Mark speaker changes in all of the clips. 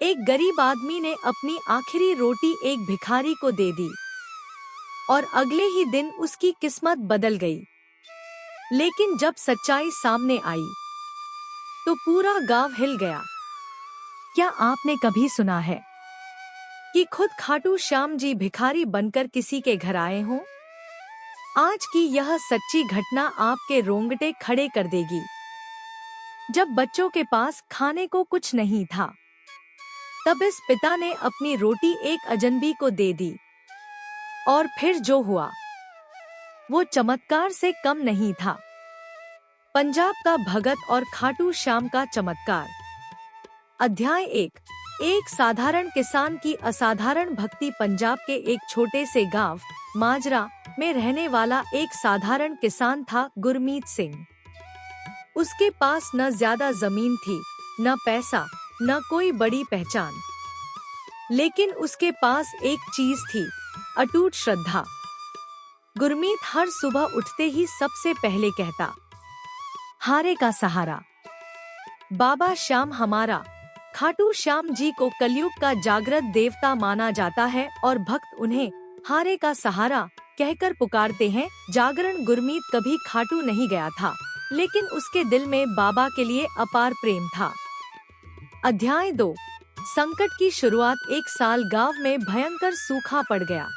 Speaker 1: एक गरीब आदमी ने अपनी आखिरी रोटी एक भिखारी को दे दी और अगले ही दिन उसकी किस्मत बदल गई। लेकिन जब सच्चाई सामने आई तो पूरा गांव हिल गया। क्या आपने कभी सुना है कि खुद खाटू श्याम जी भिखारी बनकर किसी के घर आए हों? आज की यह सच्ची घटना आपके रोंगटे खड़े कर देगी। जब बच्चों के पास खाने को कुछ नहीं था, तब इस पिता ने अपनी रोटी एक अजनबी को दे दी और फिर जो हुआ वो चमत्कार से कम नहीं था। पंजाब का भगत और खाटू श्याम का चमत्कार। अध्याय 1। एक साधारण किसान की असाधारण भक्ति। पंजाब के एक छोटे से गांव माजरा में रहने वाला एक साधारण किसान था गुरमीत सिंह। उसके पास न ज्यादा जमीन थी, न पैसा, न कोई बड़ी पहचान। लेकिन उसके पास एक चीज थी, अटूट श्रद्धा। गुरमीत हर सुबह उठते ही सबसे पहले कहता, हारे का सहारा, बाबा श्याम हमारा। खाटू श्याम जी को कलयुग का जागृत देवता माना जाता है और भक्त उन्हें हारे का सहारा कहकर पुकारते हैं। जागरण। गुरमीत कभी खाटू नहीं गया था, लेकिन उसके दिल में बाबा के लिए अपार प्रेम था। अध्याय 2। संकट की शुरुआत। एक साल गांव में भयंकर सूखा पड़ गया।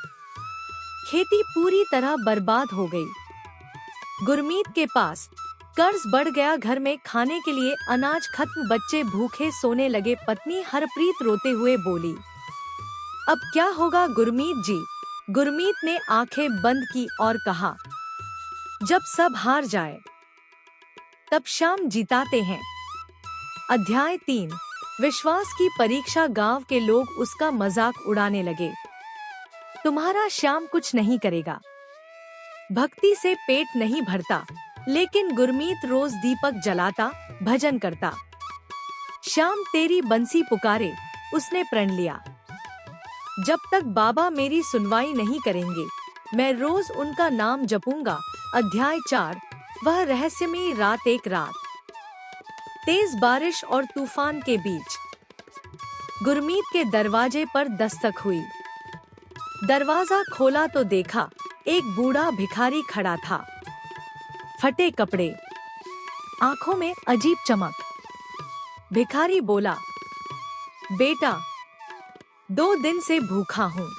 Speaker 1: खेती पूरी तरह बर्बाद हो गई। गुरमीत के पास कर्ज बढ़ गया। घर में खाने के लिए अनाज खत्म, बच्चे भूखे सोने लगे। पत्नी हरप्रीत रोते हुए बोली, अब क्या होगा गुरमीत जी? गुरमीत ने आंखें बंद की और कहा, जब सब हार जाए तब श्याम जिताते हैं। अध्याय 3। विश्वास की परीक्षा। गांव के लोग उसका मजाक उड़ाने लगे, तुम्हारा श्याम कुछ नहीं करेगा, भक्ति से पेट नहीं भरता। लेकिन गुरमीत रोज दीपक जलाता, भजन करता। श्याम तेरी बंसी पुकारे, उसने प्रण लिया। जब तक बाबा मेरी सुनवाई नहीं करेंगे, मैं रोज उनका नाम जपूंगा। अध्याय 4। वह रहस्यमयी रात। एक रात तेज बारिश और तूफान के बीच गुरमीत के दरवाजे पर दस्तक हुई। दरवाजा खोला तो देखा एक बूढ़ा भिखारी खड़ा था। फटे कपड़े, आंखों में अजीब चमक। भिखारी बोला, बेटा 2 दिन से भूखा हूँ,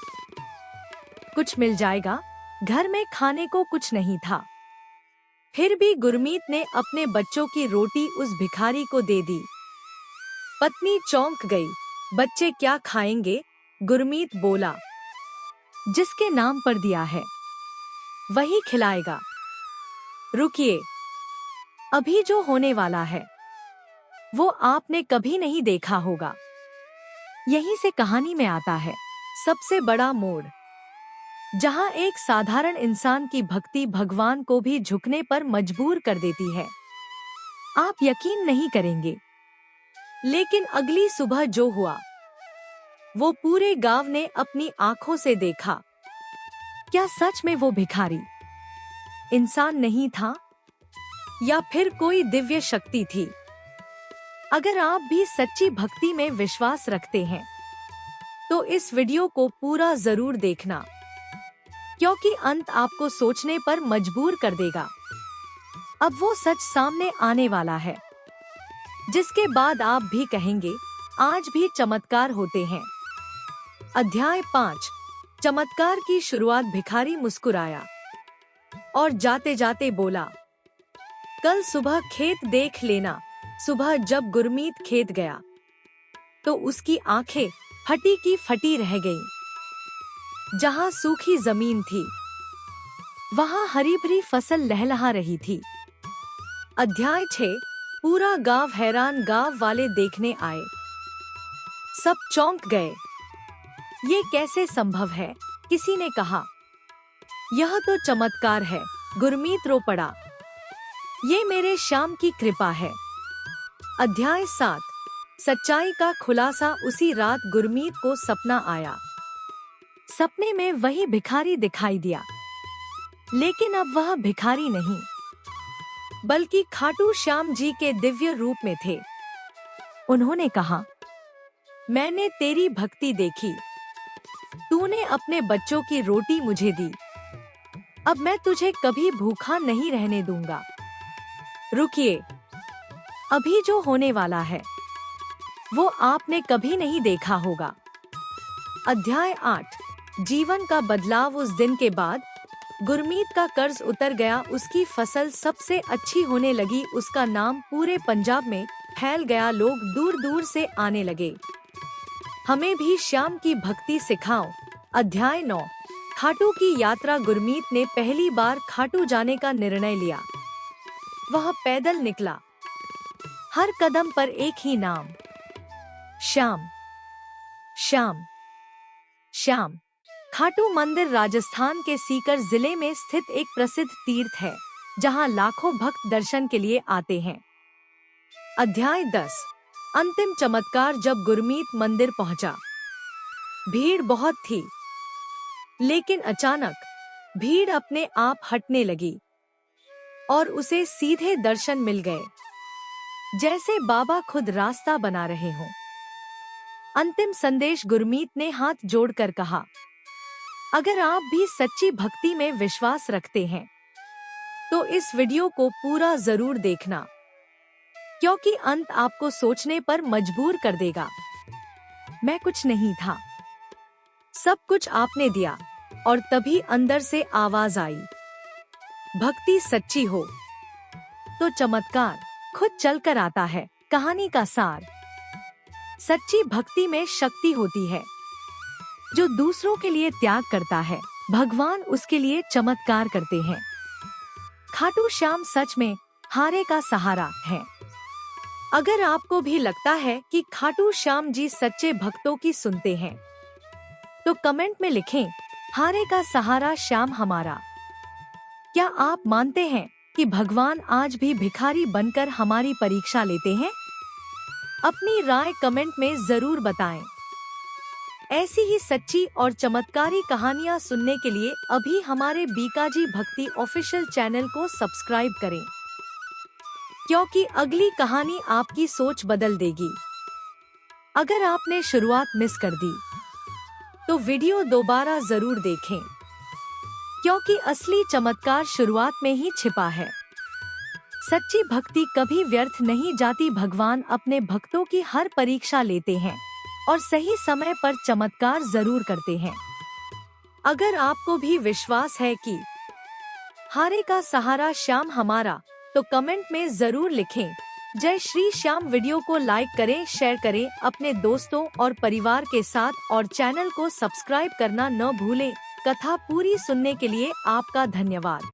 Speaker 1: कुछ मिल जाएगा? घर में खाने को कुछ नहीं था। फिर भी गुरमीत ने अपने बच्चों की रोटी उस भिखारी को दे दी। पत्नी चौंक गई, बच्चे क्या खाएंगे? गुरमीत बोला, जिसके नाम पर दिया है वही खिलाएगा। रुकिए, अभी जो होने वाला है वो आपने कभी नहीं देखा होगा। यहीं से कहानी में आता है सबसे बड़ा मोड़, जहां एक साधारण इंसान की भक्ति भगवान को भी झुकने पर मजबूर कर देती है। आप यकीन नहीं करेंगे, लेकिन अगली सुबह जो हुआ वो पूरे गांव ने अपनी आंखों से देखा। क्या सच में वो भिखारी इंसान नहीं था, या फिर कोई दिव्य शक्ति थी? अगर आप भी सच्ची भक्ति में विश्वास रखते हैं तो इस वीडियो को पूरा जरूर देखना, क्योंकि अंत आपको सोचने पर मजबूर कर देगा। अब वो सच सामने आने वाला है, जिसके बाद आप भी कहेंगे आज भी चमत्कार होते हैं। अध्याय 5। चमत्कार की शुरुआत। भिखारी मुस्कुराया और जाते जाते बोला, कल सुबह खेत देख लेना। सुबह जब गुरमीत खेत गया तो उसकी आंखें फटी की फटी रह गईं। जहां सूखी जमीन थी वहां हरी भरी फसल लहलहा रही थी। अध्याय 6। पूरा गांव हैरान। गांव वाले देखने आए, सब चौंक गए। ये कैसे संभव है? किसी ने कहा, यह तो चमत्कार है। गुरमीत रो पड़ा, ये मेरे श्याम की कृपा है। अध्याय 7। सच्चाई का खुलासा। उसी रात गुरमीत को सपना आया। सपने में वही भिखारी दिखाई दिया, लेकिन अब वह भिखारी नहीं, बल्कि खाटू श्याम जी के दिव्य रूप में थे। उन्होंने कहा, मैंने तेरी भक्ति देखी, तूने अपने बच्चों की रोटी मुझे दी। अब मैं तुझे कभी भूखा नहीं रहने दूंगा। रुकिए, अभी जो होने वाला है वो आपने कभी नहीं देखा होगा। अध्याय 8। जीवन का बदलाव। उस दिन के बाद गुरमीत का कर्ज उतर गया, उसकी फसल सबसे अच्छी होने लगी, उसका नाम पूरे पंजाब में फैल गया, लोग दूर दूर से आने लगे। हमें भी श्याम की भक्ति सिखाओ। अध्याय 9। खाटू की यात्रा। गुरमीत ने पहली बार खाटू जाने का निर्णय लिया। वह पैदल निकला, हर कदम पर एक ही नाम, श्याम, श्याम, श्याम। खाटू मंदिर राजस्थान के सीकर जिले में स्थित एक प्रसिद्ध तीर्थ है, जहां लाखों भक्त दर्शन के लिए आते हैं। अध्याय 10। अंतिम चमत्कार। जब गुरमीत मंदिर पहुंचा, भीड़ बहुत थी, लेकिन अचानक भीड़ अपने आप हटने लगी और उसे सीधे दर्शन मिल गए, जैसे बाबा खुद रास्ता बना रहे हों। अंतिम संदेश। गुरमीत ने हाथ जोड़कर कहा, अगर आप भी सच्ची भक्ति में विश्वास रखते हैं तो इस वीडियो को पूरा जरूर देखना, क्योंकि अंत आपको सोचने पर मजबूर कर देगा। मैं कुछ नहीं था, सब कुछ आपने दिया। और तभी अंदर से आवाज आई, भक्ति सच्ची हो तो चमत्कार खुद चलकर आता है। कहानी का सार। सच्ची भक्ति में शक्ति होती है। जो दूसरों के लिए त्याग करता है, भगवान उसके लिए चमत्कार करते हैं। खाटू श्याम सच में हारे का सहारा है। अगर आपको भी लगता है कि खाटू श्याम जी सच्चे भक्तों की सुनते हैं, तो कमेंट में लिखें, हारे का सहारा श्याम हमारा। क्या आप मानते हैं कि भगवान आज भी भिखारी बनकर हमारी परीक्षा लेते हैं? अपनी राय कमेंट में जरूर बताएं। ऐसी ही सच्ची और चमत्कारी कहानियां सुनने के लिए अभी हमारे बीकाजी भक्ति ऑफिशियल चैनल को सब्सक्राइब करें, क्योंकि अगली कहानी आपकी सोच बदल देगी। अगर आपने शुरुआत मिस कर दी तो वीडियो दोबारा जरूर देखें, क्योंकि असली चमत्कार शुरुआत में ही छिपा है। सच्ची भक्ति कभी व्यर्थ नहीं जाती। भगवान अपने भक्तों की हर परीक्षा लेते हैं और सही समय पर चमत्कार जरूर करते हैं। अगर आपको भी विश्वास है कि हारे का सहारा श्याम हमारा, तो कमेंट में जरूर लिखें, जय श्री श्याम। वीडियो को लाइक करें, शेयर करें अपने दोस्तों और परिवार के साथ, और चैनल को सब्सक्राइब करना न भूलें। कथा पूरी सुनने के लिए आपका धन्यवाद।